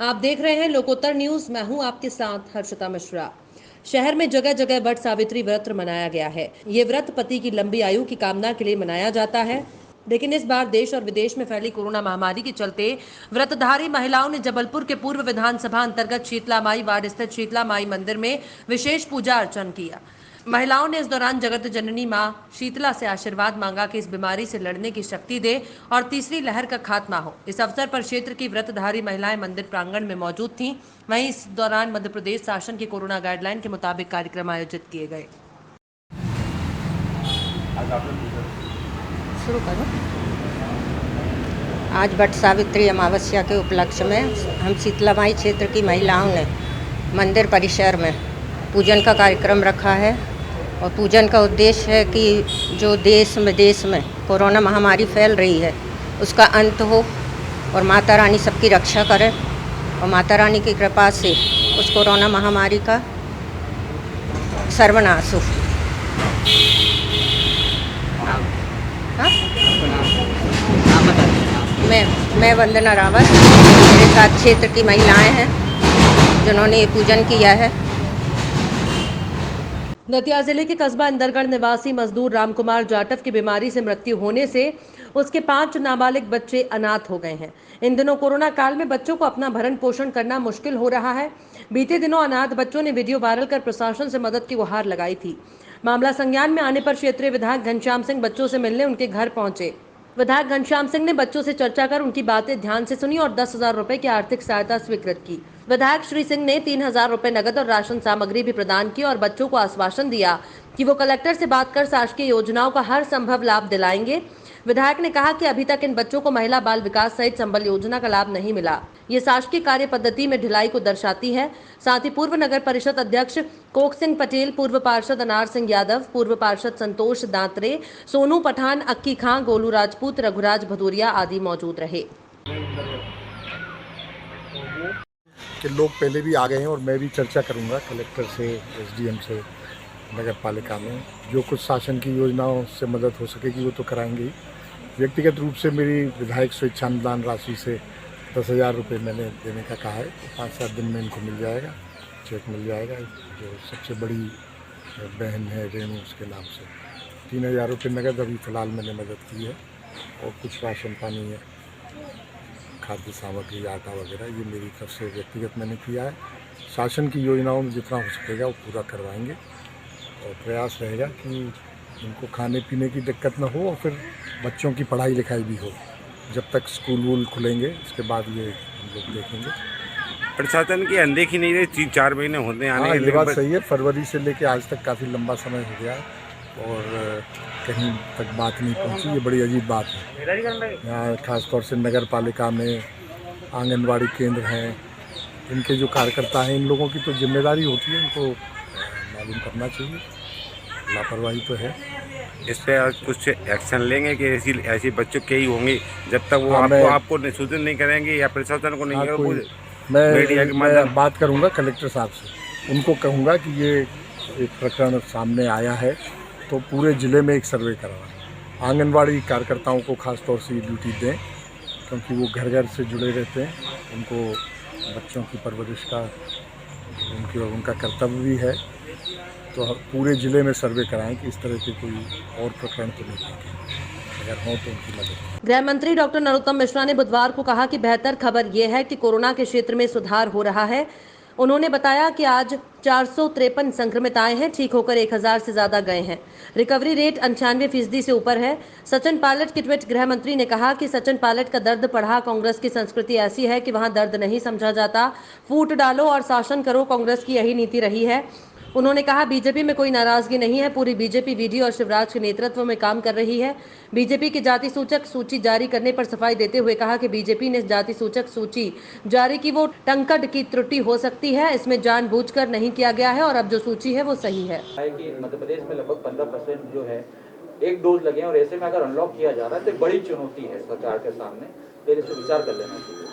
आप देख रहे हैं लोकोत्तर न्यूज। मैं हूं आपके साथ हर्षिता मिश्रा। शहर में जगह जगह वट सावित्री व्रत मनाया गया है। ये व्रत पति की लंबी आयु की कामना के लिए मनाया जाता है, लेकिन इस बार देश और विदेश में फैली कोरोना महामारी के चलते व्रतधारी महिलाओं ने जबलपुर के पूर्व विधानसभा अंतर्गत शीतला माई वार्ड स्थित शीतला माई मंदिर में विशेष पूजा अर्चन किया। महिलाओं ने इस दौरान जगत जननी मां शीतला से आशीर्वाद मांगा कि इस बीमारी से लड़ने की शक्ति दे और तीसरी लहर का खात्मा हो। इस अवसर पर क्षेत्र की व्रतधारी महिलाएं मंदिर प्रांगण में मौजूद थीं। वहीं इस दौरान मध्य प्रदेश शासन की कोरोना गाइडलाइन के मुताबिक कार्यक्रम आयोजित किए गए। शुरू करो। आज वट सावित्री अमावस्या के उपलक्ष्य में हम शीतला माई क्षेत्र की महिलाओं ने मंदिर परिसर में पूजन का कार्यक्रम रखा है और पूजन का उद्देश्य है कि जो देश में कोरोना महामारी फैल रही है उसका अंत हो और माता रानी सबकी रक्षा करे और माता रानी की कृपा से उस कोरोना महामारी का सर्वनाश हो। हाँ? मैं वंदना रावत, मेरे साथ क्षेत्र की महिलाएं हैं जिन्होंने ये पूजन किया है। दतिया जिले के कस्बा इंदरगढ़ निवासी मजदूर रामकुमार जाटव की बीमारी से मृत्यु होने से उसके 5 नाबालिग बच्चे अनाथ हो गए हैं। इन दिनों कोरोना काल में बच्चों को अपना भरण पोषण करना मुश्किल हो रहा है। बीते दिनों अनाथ बच्चों ने वीडियो वायरल कर प्रशासन से मदद की गुहार लगाई थी। मामला संज्ञान में आने पर क्षेत्रीय विधायक घनश्याम सिंह बच्चों से मिलने उनके घर पहुंचे। विधायक घनश्याम सिंह ने बच्चों से चर्चा कर उनकी बातें ध्यान से सुनी और 10,000 रुपए की आर्थिक सहायता स्वीकृत की। विधायक श्री सिंह ने 3,000 रुपए नगद और राशन सामग्री भी प्रदान की और बच्चों को आश्वासन दिया कि वो कलेक्टर से बात कर शासकीय योजनाओं का हर संभव लाभ दिलाएंगे। विधायक ने कहा कि अभी तक इन बच्चों को महिला बाल विकास सहित संबल योजना का लाभ नहीं मिला। ये शासकीय कार्य पद्धति में ढिलाई को दर्शाती है। साथ ही पूर्व नगर परिषद अध्यक्ष कोक सिंह पटेल, पूर्व पार्षद अनार सिंह यादव, पूर्व पार्षद संतोष दांतरे, सोनू पठान, अक्की खां, गोलू राजपूत, रघुराज भदौरिया आदि मौजूद रहे। कि लोग पहले भी आ गए हैं और मैं भी चर्चा करूंगा कलेक्टर से, एसडीएम से, नगर पालिका में जो कुछ शासन की योजनाओं से मदद हो सकेगी वो तो कराएंगे ही। व्यक्तिगत रूप से मेरी विधायक स्वेच्छानुदान राशि से 10,000 रुपये मैंने देने का कहा है। 5-7 दिन में इनको मिल जाएगा, चेक मिल जाएगा। जो सबसे बड़ी बहन है रेणु, उसके नाम से 3,000 रुपये नगद अभी फ़िलहाल मैंने मदद की है और कुछ राशन पानी है, खाद्य सामग्री, आटा वगैरह, ये मेरी तरफ से व्यक्तिगत मैंने किया है। शासन की योजनाओं में जितना हो सकेगा वो पूरा करवाएंगे और प्रयास रहेगा कि इनको खाने पीने की दिक्कत ना हो और फिर बच्चों की पढ़ाई लिखाई भी हो। जब तक स्कूल वूल खुलेंगे उसके बाद ये हम लोग देखेंगे। प्रशासन की अनदेखी नहीं रही, 3-4 महीने होते आने। हाँ, ये बात सही है। फरवरी से लेके आज तक काफ़ी लंबा समय हो गया है और कहीं तक बात नहीं पहुंची। ये बड़ी अजीब बात है। यहाँ खासतौर से नगर पालिका में आंगनवाड़ी केंद्र हैं, इनके जो कार्यकर्ता हैं, इन लोगों की तो जिम्मेदारी होती है, इनको मालूम करना चाहिए। लापरवाही तो है। इस पर कुछ एक्शन लेंगे कि ऐसी बच्चों के ही होंगे जब तक वो आपको सूचना नहीं करेंगे या प्रशासन को नहीं करेंगे। मैं बात करूंगा कलेक्टर साहब से, उनको कहूंगा कि ये एक प्रकरण सामने आया है तो पूरे ज़िले में एक सर्वे करवाएं। आंगनवाड़ी कार्यकर्ताओं को खास तौर से ड्यूटी दें क्योंकि वो घर घर से जुड़े रहते हैं, उनको बच्चों की परवरिश का उनका कर्तव्य भी है। तो पूरे ज़िले में सर्वे कराएं कि इस तरह के कोई और प्रकरण तो नहीं है, अगर हो तो उनकी मदद। गृह मंत्री डॉक्टर नरोत्तम मिश्रा ने बुधवार को कहा कि बेहतर खबर यह है कि कोरोना के क्षेत्र में सुधार हो रहा है। उन्होंने बताया कि आज 453 संक्रमित आए हैं, ठीक होकर 1,000 से ज्यादा गए हैं। रिकवरी रेट 98% से ऊपर है। सचिन पायलट की ट्वीट गृह मंत्री ने कहा कि सचिन पायलट का दर्द पढ़ा। कांग्रेस की संस्कृति ऐसी है कि वहां दर्द नहीं समझा जाता। फूट डालो और शासन करो, कांग्रेस की यही नीति रही है। उन्होंने कहा बीजेपी में कोई नाराजगी नहीं है, पूरी बीजेपी वीडी और शिवराज के नेतृत्व में काम कर रही है। बीजेपी की जाति सूचक सूची जारी करने पर सफाई देते हुए कहा कि बीजेपी ने जाति सूचक सूची जारी की वो टंकट की त्रुटि हो सकती है, इसमें जानबूझकर नहीं किया गया है और अब जो सूची है वो सही है। कि मध्य प्रदेश में लगभग 15% जो है एक डोज लगे और ऐसे में अगर अनलॉक किया जा रहा है तो बड़ी चुनौती है सरकार के सामने, फिर इस पर विचार कर लेना चाहिए।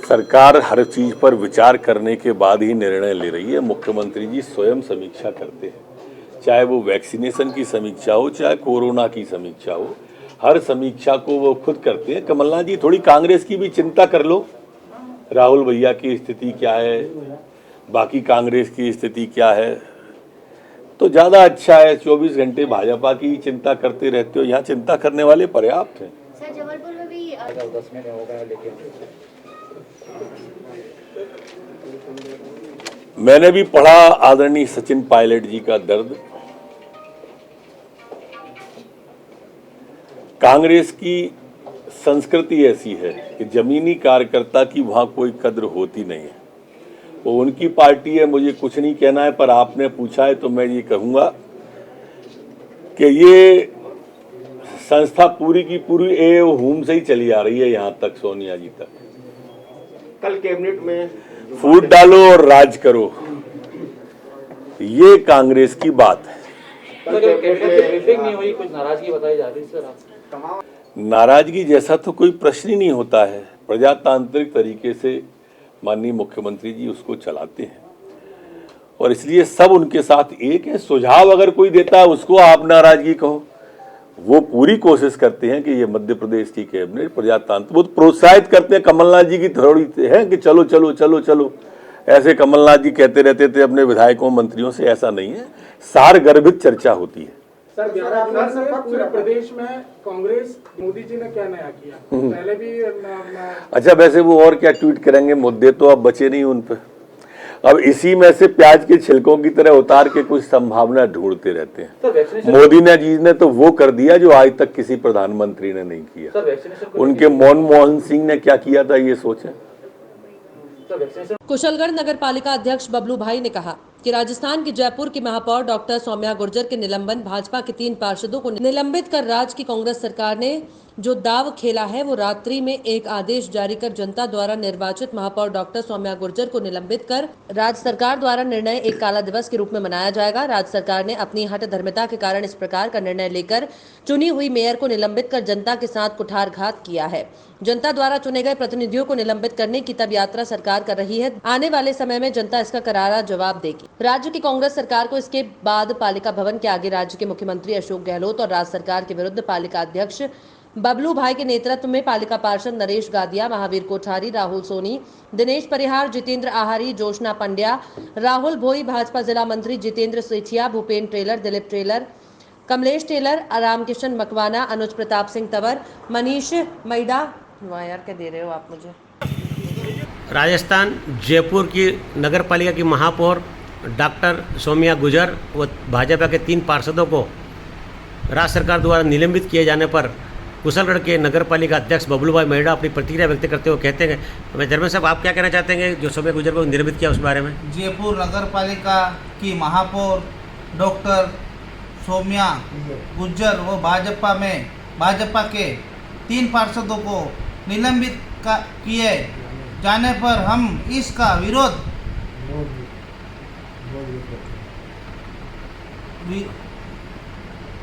सरकार हर चीज पर विचार करने के बाद ही निर्णय ले रही है। मुख्यमंत्री जी स्वयं समीक्षा करते हैं, चाहे वो वैक्सीनेशन की समीक्षा हो, चाहे कोरोना की समीक्षा हो, हर समीक्षा को वो खुद करते हैं। कमलनाथ जी थोड़ी कांग्रेस की भी चिंता कर लो, राहुल भैया की स्थिति क्या है, बाकी कांग्रेस की स्थिति क्या है, तो ज़्यादा अच्छा है। 24 घंटे भाजपा की चिंता करते रहते हो, यहाँ चिंता करने वाले पर्याप्त हैं। सर जबलपुर में भी 10 महीने हो गए, लेकिन मैंने भी पढ़ा आदरणीय सचिन पायलट जी का दर्द। कांग्रेस की संस्कृति ऐसी है कि जमीनी कार्यकर्ता की वहां कोई कद्र होती नहीं है। वो उनकी पार्टी है, मुझे कुछ नहीं कहना है, पर आपने पूछा है तो मैं ये कहूंगा कि ये संस्था पूरी की पूरी ए होम से ही चली आ रही है यहाँ तक, सोनिया जी तक। कल कैबिनेट में फूट डालो और राज करो, ये कांग्रेस की बात है। ब्रीफिंग नहीं हुई, कुछ नाराजगी बताई जा रही सर आप? नाराजगी जैसा तो कोई प्रश्न ही नहीं होता है। प्रजातांत्रिक तरीके से माननीय मुख्यमंत्री जी उसको चलाते हैं और इसलिए सब उनके साथ एक है। सुझाव अगर कोई देता है उसको आप नाराजगी कहो। वो पूरी कोशिश करते हैं कि ये मध्य प्रदेश की कैबिनेट प्रजातांत्रिक, वो प्रोत्साहित करते हैं। कमलनाथ जी की थोड़ी है कि चलो चलो चलो चलो, ऐसे कमलनाथ जी कहते रहते थे अपने विधायकों मंत्रियों से, ऐसा नहीं है। सार गर्भित चर्चा होती है। सर 11 अप्रैल से पूरे प्रदेश में कांग्रेस, मोदी जी ने क्या नया किया? पहले भी अच्छा, वैसे वो और क्या ट्वीट करेंगे, मुद्दे तो अब बचे नहीं उन पे। अब इसी में से प्याज के छिलकों की तरह उतार के कुछ संभावना ढूंढते रहते हैं। मोदी जी ने तो वो कर दिया जो आज तक किसी प्रधानमंत्री ने नहीं किया। उनके मनमोहन सिंह ने क्या किया था ये सोचें। कुशलगढ़ नगर पालिका अध्यक्ष बबलू भाई ने कहा कि राजस्थान के जयपुर की महापौर डॉक्टर सौम्या गुर्जर के निलंबन, भाजपा के 3 पार्षदों को निलंबित कर राज्य की कांग्रेस सरकार ने जो दाव खेला है, वो रात्रि में एक आदेश जारी कर जनता द्वारा निर्वाचित महापौर डॉक्टर सौम्या गुर्जर को निलंबित कर राज्य सरकार द्वारा निर्णय एक काला दिवस के रूप में मनाया जाएगा। राज्य सरकार ने अपनी हठ धर्मिता के कारण इस प्रकार का निर्णय लेकर चुनी हुई मेयर को निलंबित कर जनता के साथ कुठारघात किया है। जनता द्वारा चुने गए प्रतिनिधियों को निलंबित करने की तब यात्रा सरकार कर रही है। आने वाले समय में जनता इसका करारा जवाब देगी। राज्य की कांग्रेस सरकार को इसके बाद पालिका भवन के आगे राज्य के मुख्यमंत्री अशोक गहलोत और राज्य सरकार के विरुद्ध पालिका अध्यक्ष बबलू भाई के नेतृत्व में पालिका पार्षद नरेश गादिया, महावीर कोठारी, राहुल सोनी, दिनेश परिहार, जितेंद्र आहारी, जोशना पंड्या, राहुल भोई, भाजपा जिला मंत्री जितेंद्र सेठिया, भूपेन टेलर, दिलीप टेलर, कमलेश टेलर, रामकिशन मकवाना, अनुज प्रताप सिंह तंवर, मनीष मैडा। यार क्या दे रहे हो आप मुझे? राजस्थान जयपुर की नगर पालिका की महापौर डॉक्टर सौम्या गुर्जर व भाजपा के 3 पार्षदों को राज्य सरकार द्वारा निलंबित किए जाने पर कुशलगढ़ के नगर पालिका अध्यक्ष बबलू भाई मेहड़ा अपनी प्रतिक्रिया व्यक्त करते हुए कहते हैं, मैं धर्मेंद्र साहब आप क्या कहना चाहते हैं जो सौम्या गुर्जर को निलंबित किया उस बारे में? जयपुर नगर पालिका की महापौर डॉक्टर सौम्या गुर्जर व भाजपा के 3 पार्षदों को निलंबित किए जाने पर हम इसका विरोध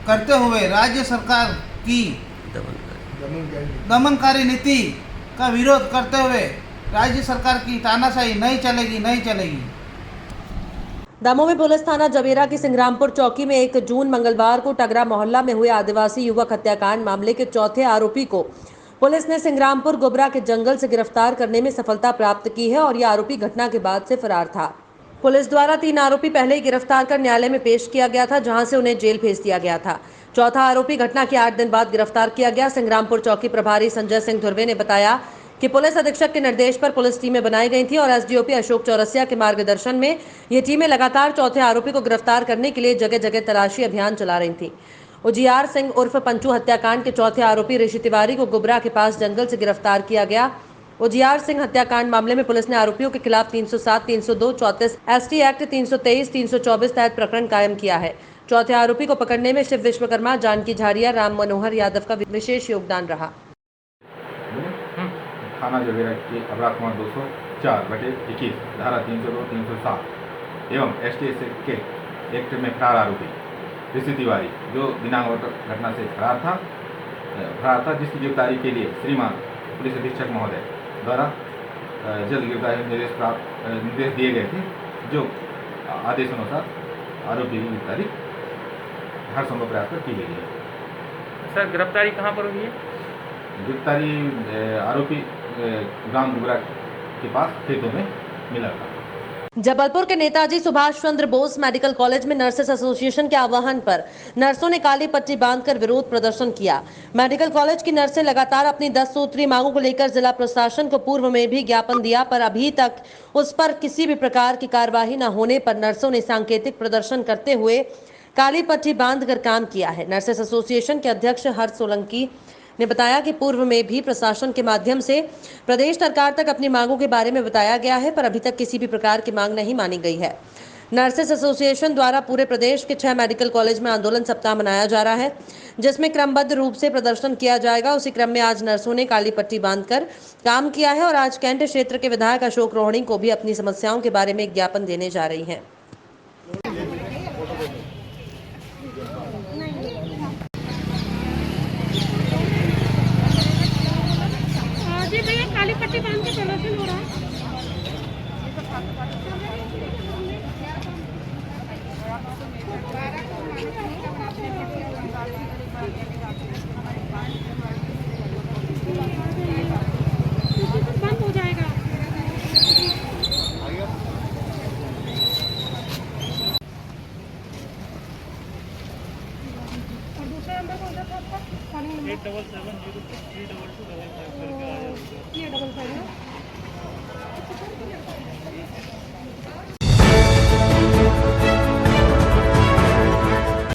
करते हुए राज्य सरकार की दमनकारी नीति का विरोध करते हुए राज्य सरकार की तानाशाही नहीं चलेगी। दमोह में पुलिस थाना जवेरा की सिंग्रामपुर चौकी में 1 जून मंगलवार को टगरा मोहल्ला में हुए आदिवासी युवक हत्याकांड मामले के चौथे आरोपी को पुलिस ने सिंग्रामपुर गोबरा के जंगल से गिरफ्तार करने में सफलता प्राप्त की है और यह आरोपी घटना के बाद से फरार था। पुलिस द्वारा 3 आरोपी पहले ही गिरफ्तार कर न्यायालय में पेश किया गया था, जहां से उन्हें जेल भेज दिया गया था। चौथा आरोपी घटना के 8 दिन बाद गिरफ्तार किया गया। सिंग्रामपुर चौकी प्रभारी संजय सिंह धुर्वे ने बताया कि पुलिस अधीक्षक के निर्देश पर पुलिस टीमें बनाई गई थी और एसडीओपी अशोक चौरसिया के मार्गदर्शन में ये टीमें लगातार चौथे आरोपी को गिरफ्तार करने के लिए जगह जगह तलाशी अभियान चला रही थी। उजियार सिंह उर्फ पंचू हत्याकांड के चौथे आरोपी ऋषि तिवारी को गुबरा के पास जंगल से गिरफ्तार किया गया। उजियार सिंह हत्याकांड मामले में पुलिस ने आरोपियों के खिलाफ 307, 302, 34 एसटी एक्ट 323, 324 तहत प्रकरण कायम किया है। चौथे आरोपी को पकड़ने में शिव विश्वकर्मा, जानकी झारिया, राम मनोहर यादव का विशेष योगदान रहा। थाना जवेरा की अपराध क्रमांक 204/21 धारा 302, 307 एवं STS के एक्ट में फरार आरोपी ऋषि तिवारी जो दिनांक घटना से फरार था, जिसकी गिरफ्तारी के लिए श्रीमान पुलिस अधीक्षक महोदय द्वारा जल्द गिरफ्तारी निर्देश दिए गए थे, जो आदेशानुसार आरोपी की गिरफ्तारी हर संभव प्रयास कर की गई है। सर गिरफ्तारी कहाँ पर हुई है? गिरफ्तारी आरोपी ग्राम गुबरा के पास खेतों में मिला था। जबलपुर के नेताजी सुभाष चंद्र बोस मेडिकल कॉलेज में नर्सेस एसोसिएशन के आह्वान पर नर्सों ने काली पट्टी बांधकर विरोध प्रदर्शन किया। मेडिकल कॉलेज की नर्सें लगातार अपनी 10 सूत्रीय मांगों को लेकर जिला प्रशासन को पूर्व में भी ज्ञापन दिया, पर अभी तक उस पर किसी भी प्रकार की कार्यवाही न होने पर नर्सों ने सांकेतिक प्रदर्शन करते हुए काली पट्टी बांधकर काम किया है। नर्सेस एसोसिएशन के अध्यक्ष हर्ष सोलंकी ने बताया कि पूर्व में भी प्रशासन के माध्यम से प्रदेश सरकार तक अपनी मांगों के बारे में बताया गया है, पर अभी तक किसी भी प्रकार की मांग नहीं मानी गई है। नर्सेस एसोसिएशन द्वारा पूरे प्रदेश के 6 मेडिकल कॉलेज में आंदोलन सप्ताह मनाया जा रहा है, जिसमें क्रमबद्ध रूप से प्रदर्शन किया जाएगा। उसी क्रम में आज नर्सों ने काली पट्टी बांधकर काम किया है और आज कैंट क्षेत्र के विधायक अशोक रोहिणी को भी अपनी समस्याओं के बारे में एक ज्ञापन देने जा रही है। काली पट्टी बांध के प्रदर्शन हो रहा है। बंद हो जाएगा। और दूसरा नंबर कौन सा था? 8770